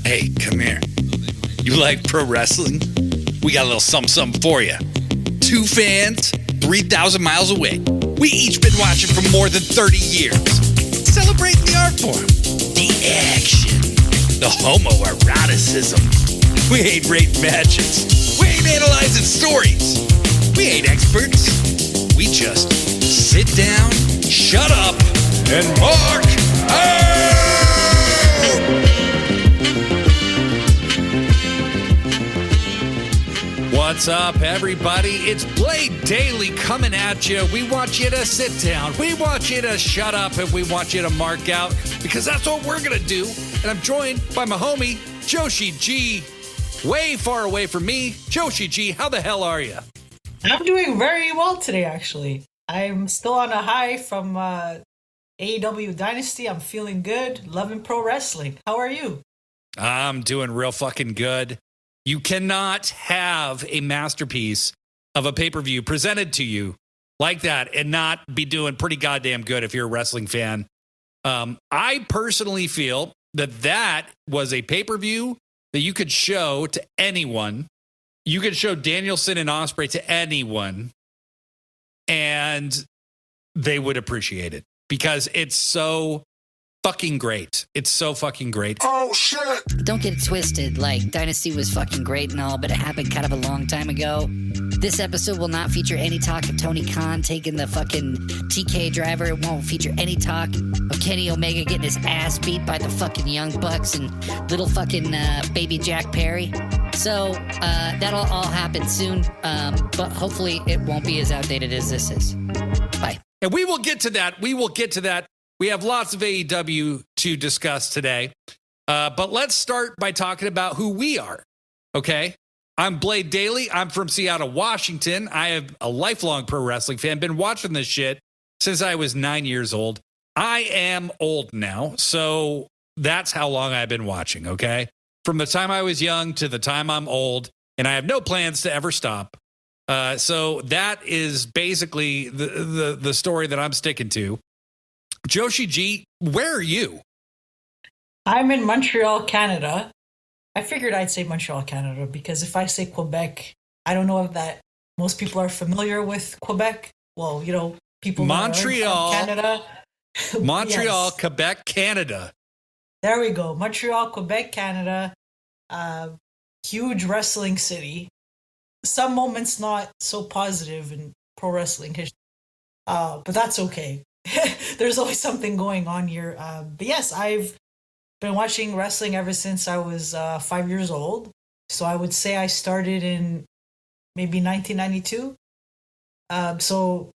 Hey, come here. You like pro wrestling? We got a little something for you. Two fans, 3,000 miles away. We each been watching for more than 30 years. Celebrating the art form, the action, the homoeroticism. We ain't rating matches. We ain't analyzing stories. We ain't experts. We just sit down, shut up, and mark out! What's up, everybody? It's Blade Daily coming at you. We want you to sit down. We want you to shut up, and we want you to mark out, because that's what we're going to do. And I'm joined by my homie, Joshi G, way far away from me. Joshi G, how the hell are you? I'm doing very well today, actually. I'm still on a high from AEW Dynasty. I'm feeling good, loving pro wrestling. How are you? I'm doing real fucking good. You cannot have a masterpiece of a pay-per-view presented to you like that and not be doing pretty goddamn good if you're a wrestling fan. I personally feel that was a pay-per-view that you could show to anyone. You could show Danielson and Ospreay to anyone, and they would appreciate it because it's so fucking great. It's so fucking great. Oh, shit. Don't get it twisted. Like, Dynasty was fucking great and all, but it happened kind of a long time ago. This episode will not feature any talk of Tony Khan taking the fucking TK driver. It won't feature any talk of Kenny Omega getting his ass beat by the fucking Young Bucks and little fucking baby Jack Perry. So, that'll all happen soon, but hopefully it won't be as outdated as this is. Bye. And we will get to that. We have lots of AEW to discuss today, but let's start by talking about who we are, okay? I'm Blade Daily. I'm from Seattle, Washington. I am a lifelong pro wrestling fan. Been watching this shit since I was 9 years old. I am old now, so that's how long I've been watching, okay? From the time I was young to the time I'm old, and I have no plans to ever stop. So that is basically the story that I'm sticking to. Joshi G, where are you? I'm in Montreal, Canada. I figured I'd say Montreal, Canada, because if I say Quebec, I don't know if that most people are familiar with Quebec. Well, you know, people Montreal, from Canada. Montreal, Yes. Quebec, Canada. There we go. Montreal, Quebec, Canada. Huge wrestling city. Some moments not so positive in pro wrestling history. But that's okay. There's always something going on here. But yes, I've been watching wrestling ever since I was 5 years old. So I would say I started in maybe 1992. So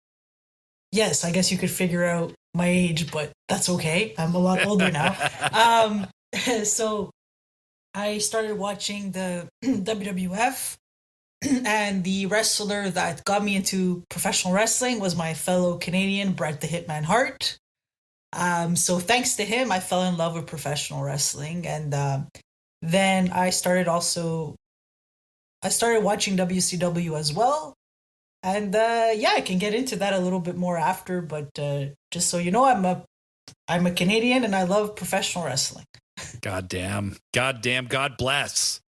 yes, I guess you could figure out my age, but that's okay. I'm a lot older now. So I started watching the WWF. And the wrestler that got me into professional wrestling was my fellow Canadian, Bret the Hitman Hart. So thanks to him, I fell in love with professional wrestling. And then I started watching WCW as well. And yeah, I can get into that a little bit more after. But just so you know, I'm a Canadian and I love professional wrestling. God bless.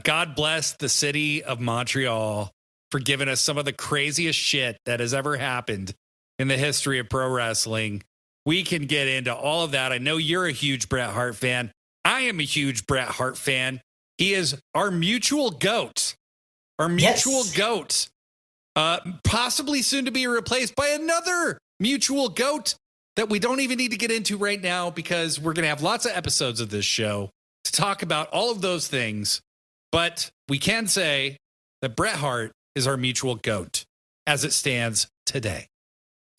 God bless the city of Montreal for giving us some of the craziest shit that has ever happened in the history of pro wrestling. We can get into all of that. I know you're a huge Bret Hart fan. I am a huge Bret Hart fan. He is our mutual goat. Goat. Possibly soon to be replaced by another mutual goat that we don't even need to get into right now because we're going to have lots of episodes of this show to talk about all of those things. But we can say that Bret Hart is our mutual goat as it stands today.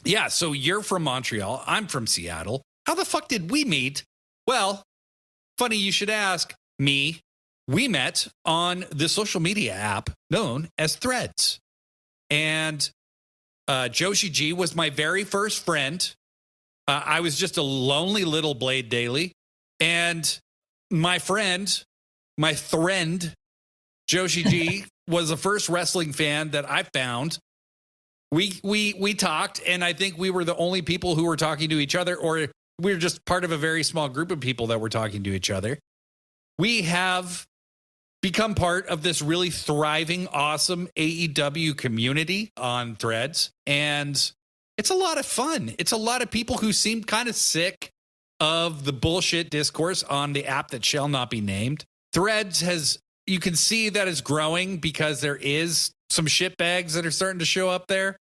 Yeah, so you're from Montreal. I'm from Seattle. How the fuck did we meet? Well, funny you should ask me. We met on the social media app known as Threads. And Joshi G was my very first friend. I was just a lonely little Blade Daily. And my friend, Joshi G, was the first wrestling fan that I found. We talked, and I think we were the only people who were talking to each other, or we were just part of a very small group of people that were talking to each other. we have become part of this really thriving, awesome AEW community on Threads. And it's a lot of fun. It's a lot of people who seem kind of sick of the bullshit discourse on the app that shall not be named. Threads has, you can see that is growing because there is some shitbags that are starting to show up there.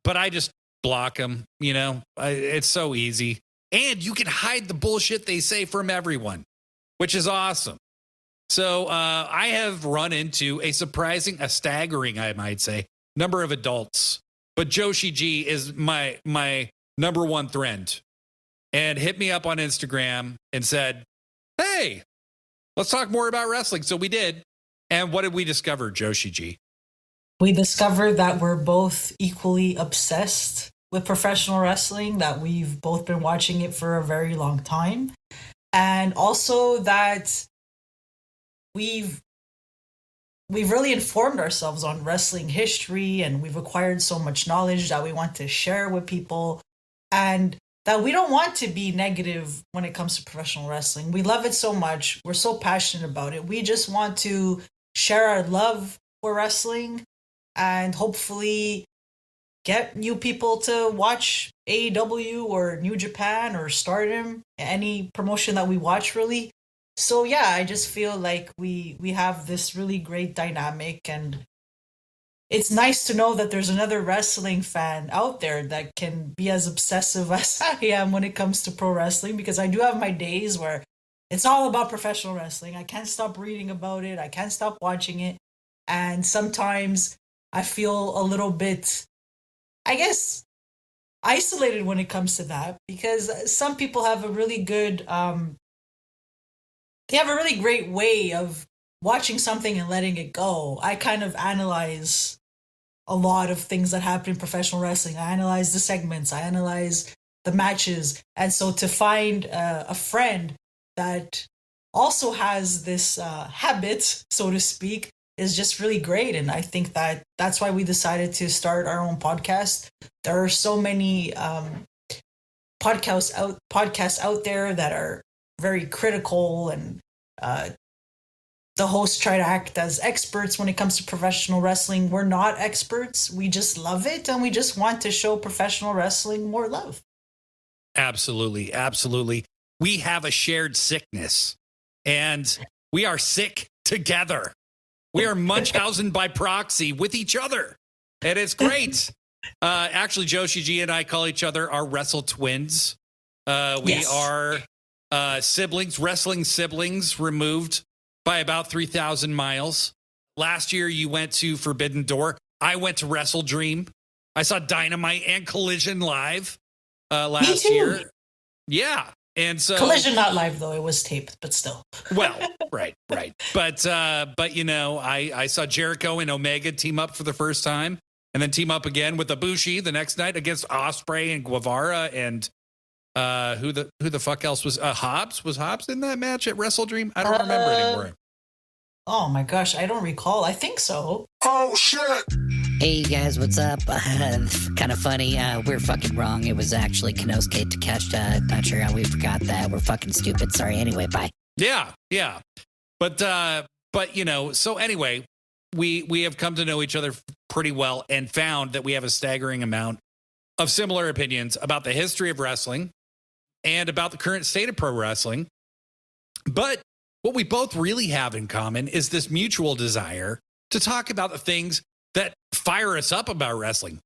But I just block them, you know, it's so easy. And you can hide the bullshit they say from everyone, which is awesome. So I have run into a staggering, I might say, number of adults. But Joshi G is my number one friend, and hit me up on Instagram and said, hey, let's talk more about wrestling. So we did. And what did we discover, Joshi G? We discovered that we're both equally obsessed with professional wrestling, that we've both been watching it for a very long time. And also that we've really informed ourselves on wrestling history, and we've acquired so much knowledge that we want to share with people, and that we don't want to be negative when it comes to professional wrestling. We love it so much. We're so passionate about it. We just want to share our love for wrestling and hopefully get new people to watch AEW or New Japan or Stardom, any promotion that we watch, really. So yeah, I just feel like we have this really great dynamic, and it's nice to know that there's another wrestling fan out there that can be as obsessive as I am when it comes to pro wrestling, because I do have my days where it's all about professional wrestling. I can't stop reading about it. I can't stop watching it. And sometimes I feel a little bit, I guess, isolated when it comes to that, because some people have a really good, they have a really great way of watching something and letting it go. I kind of analyze a lot of things that happen in professional wrestling. I analyze the segments, I analyze the matches. And so to find a friend that also has this habit, so to speak, is just really great. And I think that that's why we decided to start our own podcast. There are so many podcasts out there that are very critical, and the hosts try to act as experts when it comes to professional wrestling. We're not experts. We just love it, and we just want to show professional wrestling more love. Absolutely. Absolutely. We have a shared sickness, and we are sick together. We are Munchausen by proxy with each other, and it's great. Actually, Joshi G and I call each other our wrestle twins. We are siblings, wrestling siblings, removed by about 3,000 miles. Last year, you went to Forbidden Door. I went to Wrestle Dream. I saw Dynamite and Collision live last year. Yeah. And so Collision not live, though. It was taped, but still. Well, right. But you know, I saw Jericho and Omega team up for the first time, and then team up again with Ibushi the next night against Ospreay and Guevara, and who the fuck else was Hobbs? Was Hobbs in that match at Wrestle Dream? I don't remember anymore. Oh my gosh, I don't recall. I think so. Oh shit. Hey guys, what's up? Kind of funny. We're fucking wrong. It was actually Konosuke Takeshita. Not sure how we forgot that. We're fucking stupid. Sorry. Anyway, bye. Yeah. But you know, so anyway, we have come to know each other pretty well and found that we have a staggering amount of similar opinions about the history of wrestling and about the current state of pro wrestling. But what we both really have in common is this mutual desire to talk about the things that fire us up about wrestling.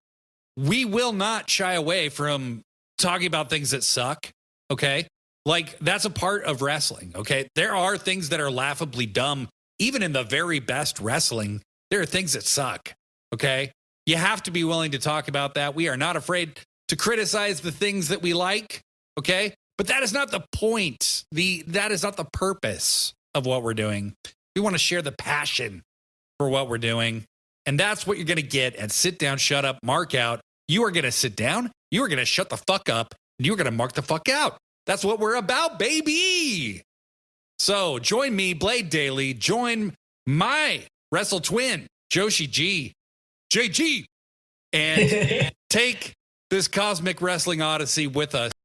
We will not shy away from talking about things that suck, okay? Like, that's a part of wrestling, okay? There are things that are laughably dumb. Even in the very best wrestling, there are things that suck, okay? You have to be willing to talk about that. We are not afraid to criticize the things that we like, okay? But that is not the point. That is not the purpose of what we're doing. We want to share the passion for what we're doing. And that's what you're going to get at Sit Down, Shut Up, Mark Out. You are going to sit down, you are going to shut the fuck up, and you're going to mark the fuck out. That's what we're about, baby. So join me, Blade Daily. Join my wrestle twin, Joshi G, JG, and take this cosmic wrestling odyssey with us.